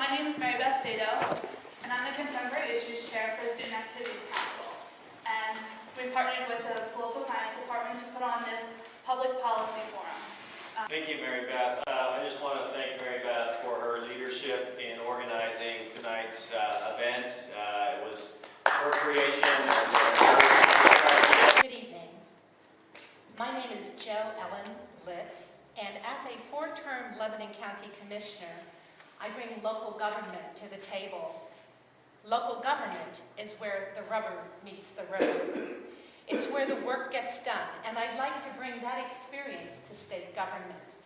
my name is Mary Beth Sato, and I'm the Contemporary Issues Chair for the Student Activities Council. And we partnered with the Political Science Department to put on this public policy forum. Thank you, Mary Beth. I just want to thank Mary Beth for her leadership in organizing tonight's event. It was her creation. Good evening. My name is Jo Ellen Litz, and as a four-term Lebanon County Commissioner, I bring local government to the table. Local government is where the rubber meets the road. It's where the work gets done, and I'd like to bring that experience to state government.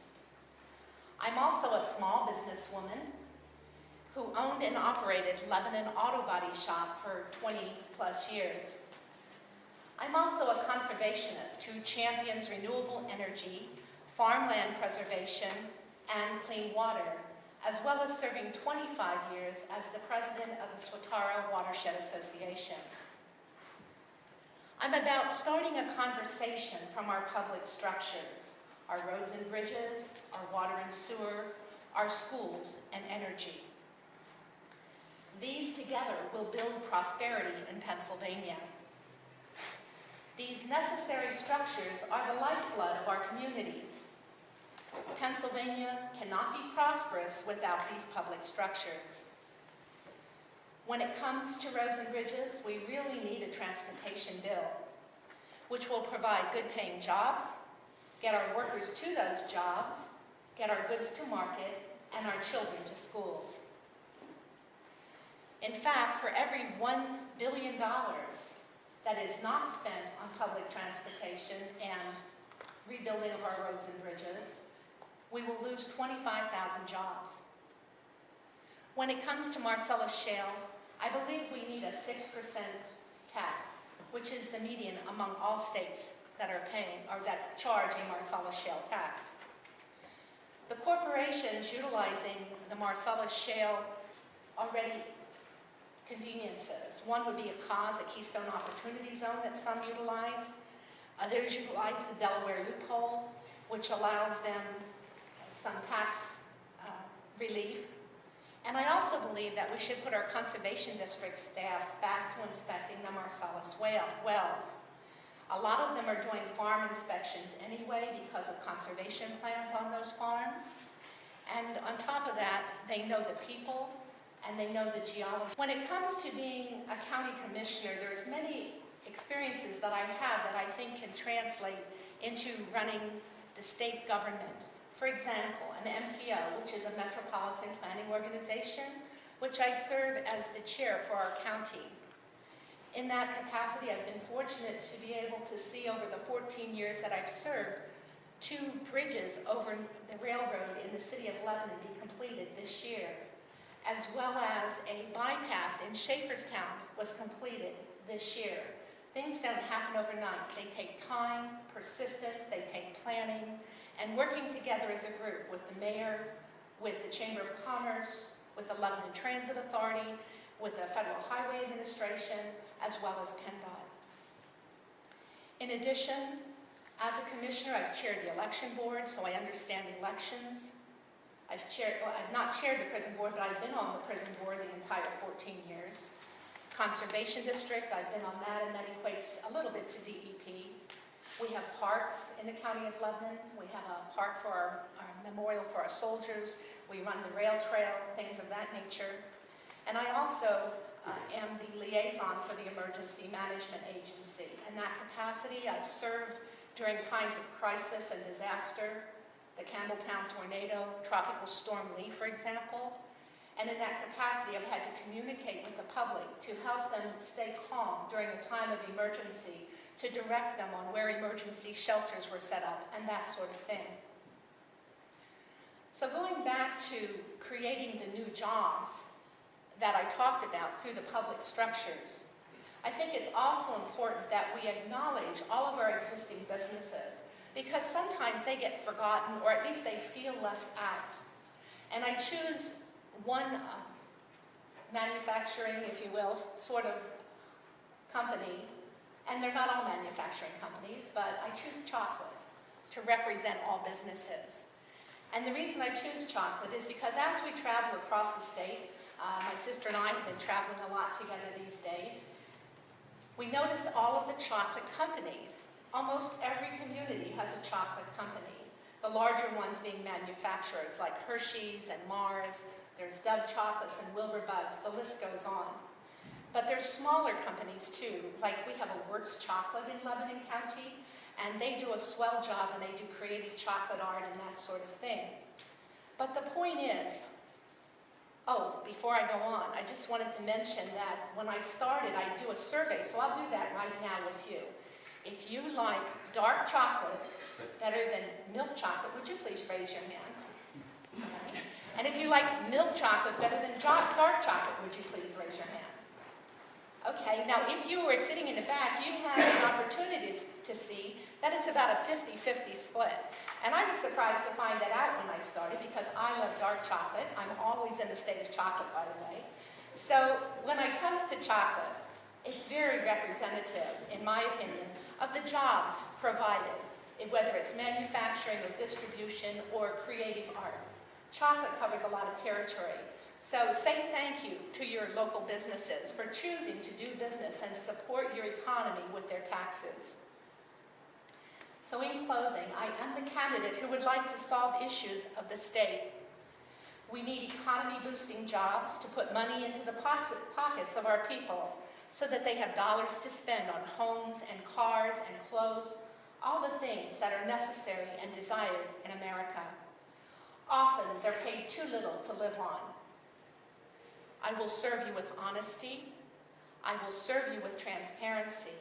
I'm also a small businesswoman who owned and operated Lebanon Auto Body Shop for 20 plus years. I'm also a conservationist who champions renewable energy, farmland preservation, and clean water, as well as serving 25 years as the president of the Swatara Watershed Association. I'm about starting a conversation from our public structures, our roads and bridges, our water and sewer, our schools, and energy. These together will build prosperity in Pennsylvania. These necessary structures are the lifeblood of our communities. Pennsylvania cannot be prosperous without these public structures. When it comes to roads and bridges, we really need a transportation bill, which will provide good-paying jobs, get our workers to those jobs, get our goods to market, and our children to schools. In fact, for every $1 billion that is not spent on public transportation and rebuilding of our roads and bridges, we will lose 25,000 jobs. When it comes to Marcellus Shale, I believe we need a 6% tax, which is the median among all states that are paying or that charge a Marcellus Shale tax. The corporations utilizing the Marcellus Shale already conveniences. One would be a cause, a Keystone Opportunity Zone that some utilize. Others utilize the Delaware loophole, which allows them some tax relief. And I also believe that we should put our conservation district staffs back to inspecting the Marcellus wells. A lot of them are doing farm inspections anyway because of conservation plans on those farms. And on top of that, they know the people and they know the geology. When it comes to being a county commissioner, there's many experiences that I have that I think can translate into running the state government. For example, an MPO, which is a metropolitan planning organization, which I serve as the chair for our county. In that capacity, I've been fortunate to be able to see over the 14 years that I've served 2 bridges over the railroad in the city of Lebanon be completed this year, as well as a bypass in Schaefferstown was completed this year. Things don't happen overnight. They take time, persistence, they take planning, and working together as a group with the mayor, with the Chamber of Commerce, with the Lebanon Transit Authority, with the Federal Highway Administration, as well as PennDOT. In addition, as a commissioner, I've chaired the election board, so I understand elections. I've not chaired the prison board, but I've been on the prison board the entire 14 years. Conservation District, I've been on that, and that equates a little bit to DEP. We have parks in the county of Lebanon. We have a park for our memorial for our soldiers. We run the rail trail, things of that nature. And I also am the liaison for the Emergency Management Agency. In that capacity, I've served during times of crisis and disaster, the Campbelltown tornado, Tropical Storm Lee, for example. And in that capacity, I've had to communicate with the public to help them stay calm during a time of emergency, to direct them on where emergency shelters were set up, and that sort of thing. So going back to creating the new jobs that I talked about through the public structures, I think it's also important that we acknowledge all of our existing businesses, because sometimes they get forgotten, or at least they feel left out. And I choose one manufacturing, if you will, sort of company, and they're not all manufacturing companies, but I choose chocolate to represent all businesses. And the reason I choose chocolate is because as we travel across the state, my sister and I have been traveling a lot together these days, we noticed all of the chocolate companies. Almost every community has a chocolate company. The larger ones being manufacturers like Hershey's and Mars. There's Dove Chocolates and Wilbur Buds. The list goes on. But there's smaller companies too, like we have a Wertz Chocolate in Lebanon County, and they do a swell job, and they do creative chocolate art and that sort of thing. But the point is, before I go on, I just wanted to mention that when I started, I do a survey, so I'll do that right now with you. If you like dark chocolate better than milk chocolate, would you please raise your hand? Okay. And if you like milk chocolate better than dark chocolate, would you please raise your hand? Okay, now if you were sitting in the back, you have an opportunity to see that it's about a 50-50 split. And I was surprised to find that out when I started because I love dark chocolate. I'm always in the state of chocolate, by the way. So when it comes to chocolate, it's very representative, in my opinion, of the jobs provided, whether it's manufacturing or distribution or creative art. Chocolate covers a lot of territory. So say thank you to your local businesses for choosing to do business and support your economy with their taxes. So in closing, I am the candidate who would like to solve issues of the state. We need economy-boosting jobs to put money into the pockets of our people so that they have dollars to spend on homes and cars and clothes, all the things that are necessary and desired in America. Often, they're paid too little to live on. I will serve you with honesty, I will serve you with transparency,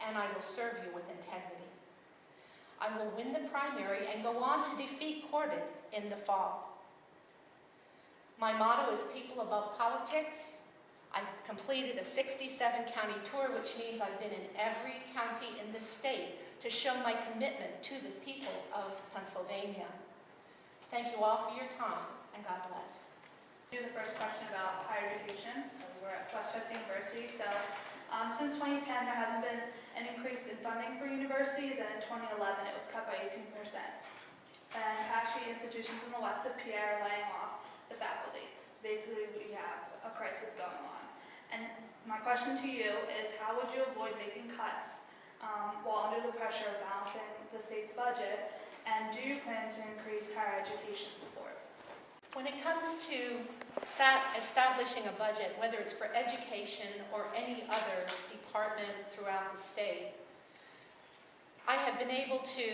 and I will serve you with integrity. I will win the primary and go on to defeat Corbett in the fall. My motto is people above politics. I've completed a 67-county tour, which means I've been in every county in the state to show my commitment to the people of Pennsylvania. Thank you all for your time, and God bless. Do the first question about higher education, as we're at Westchester University. So since 2010, there hasn't been an increase in funding for universities, and in 2011, it was cut by 18%. And actually, institutions in the west of PA are laying off the faculty. So basically, we have a crisis going on. And my question to you is, how would you avoid making cuts while under the pressure of balancing the state's budget? And do you plan to increase higher education support? When it comes to establishing a budget, whether it's for education or any other department throughout the state, I have been able to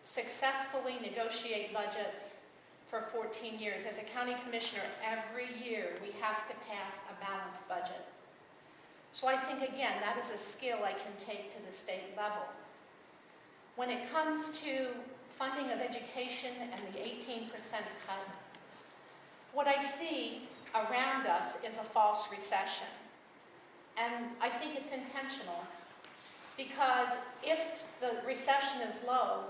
successfully negotiate budgets for 14 years. As a county commissioner, every year we have to pass a balanced budget. So I think, again, that is a skill I can take to the state level. When it comes to funding of education and the 18% cut, what I see around us is a false recession. And I think it's intentional, because if the recession is low,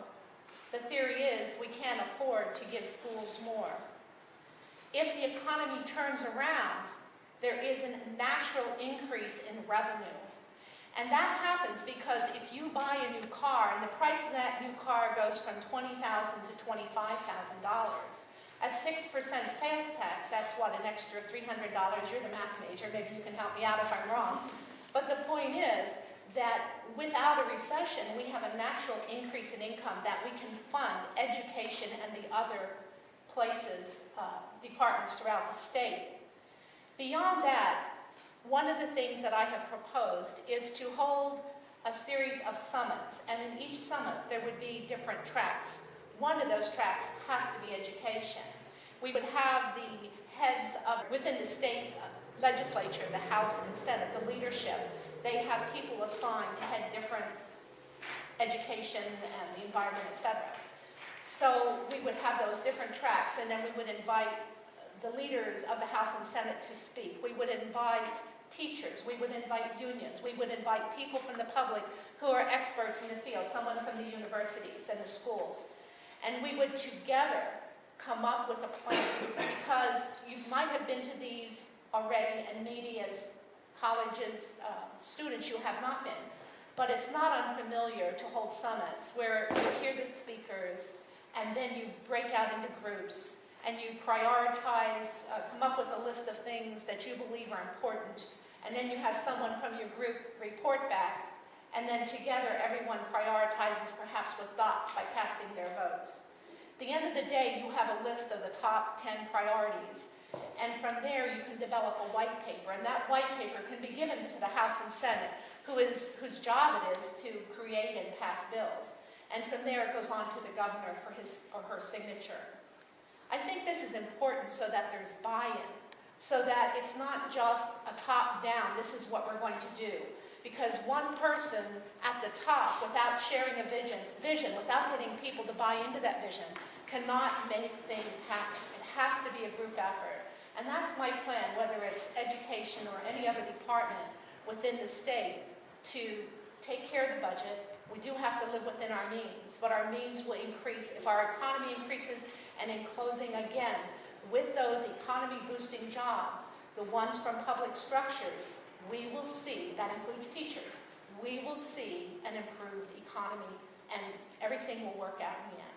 the theory is we can't afford to give schools more. If the economy turns around, there is a natural increase in revenue. And that happens because if you buy a new car and the price of that new car goes from $20,000 to $25,000, at 6% sales tax, that's what, an extra $300? You're the math major, maybe you can help me out if I'm wrong. But the point is that without a recession, we have a natural increase in income that we can fund education and the other places, departments throughout the state. Beyond that, one of the things that I have proposed is to hold a series of summits, and in each summit there would be different tracks. One of those tracks has to be education. We would have the heads of, within the state legislature, the House and Senate, the leadership, they have people assigned to head different education and the environment, etc. So we would have those different tracks, and then we would invite the leaders of the House and Senate to speak. We would invite teachers, we would invite unions, we would invite people from the public who are experts in the field, someone from the universities and the schools. And we would together come up with a plan, because you might have been to these already, and maybe as colleges, students, you have not been. But it's not unfamiliar to hold summits where you hear the speakers and then you break out into groups, and you prioritize, come up with a list of things that you believe are important, and then you have someone from your group report back, and then together everyone prioritizes perhaps with dots by casting their votes. At the end of the day, you have a list of the top 10 priorities, and from there you can develop a white paper, and that white paper can be given to the House and Senate, whose job it is to create and pass bills. And from there it goes on to the governor for his or her signature. I think this is important so that there's buy-in, so that it's not just a top-down, this is what we're going to do. Because one person at the top, without sharing a vision, without getting people to buy into that vision, cannot make things happen. It has to be a group effort. And that's my plan, whether it's education or any other department within the state, to take care of the budget. We do have to live within our means, but our means will increase if our economy increases. And in closing again, with those economy-boosting jobs, the ones from public structures, we will see, that includes teachers, we will see an improved economy, and everything will work out in the end.